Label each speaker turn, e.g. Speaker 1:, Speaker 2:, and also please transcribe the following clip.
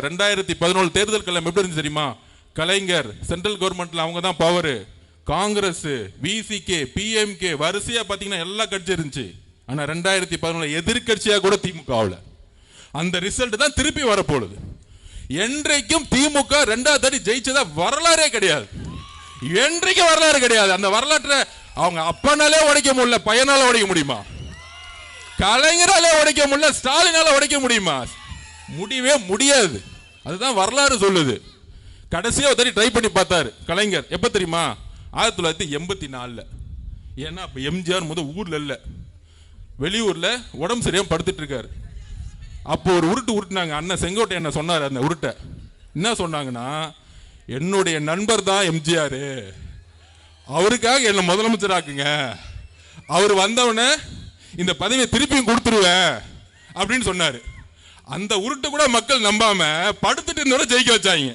Speaker 1: 2017 தேர்தல் களம் எப்படி இருந்துச்சு தெரியுமா? கலைஞர் சென்ட்ரல் கவர்மெண்ட்ல அவங்க தான் பவர், காங்கிரஸ், விசிகே, பிஎம்கே வரிசையா பாத்தீங்கன்னா எல்லா கட்சி இருந்துச்சு. ஆனா 2017 எதிர்கட்சியா கூட திமுக ஆகல. அந்த ரிசல்ட் தான் திருப்பி வரப்போகுது. என்றைக்கும் திமுக 2வது தடவை ஜெயிச்சதா வரலாறே கிடையாது. என்றைக்கும் வரலாறு கிடையாது. அந்த வரலாற்றை அவங்க அப்பனாலே உடைக்க முடியல, பையனால உடைக்க முடியுமா? கலைஞராலே உடைக்க முடியல, ஸ்டாலினால உடைக்க முடியுமா? முடியவே முடியாது. அதுதான் வரலாறு சொல்லுது. கடைசியா ஒரு ட்ரை பண்ணி பார்த்தாரு கலைஞர். எப்ப தெரியுமா? 1984. ஏன்னா அப்ப எம்ஜிஆர் ஊர்ல இல்ல, வெளியூர்ல உடம்பு சரியாம படுத்துட்டு இருக்காரு. அப்போ ஒரு உருட்டு உருட்டுனாங்க. அண்ணன் செங்கோட்டை என்ன சொன்னார்? அந்த உருட்டை என்ன சொன்னாங்கன்னா, என்னுடைய நண்பர் தான் எம்ஜிஆர், அவருக்காக என்ன முதலமைச்சர் ஆக்குங்க, அவர் வந்தவன இந்த பதவியை திருப்பியும் கொடுத்துருவேன் அப்படின்னு சொன்னாரு. அந்த உருட்டு கூட மக்கள் நம்பாம படுத்துட்டு இருந்தவரை ஜெயிக்க வச்சாங்க.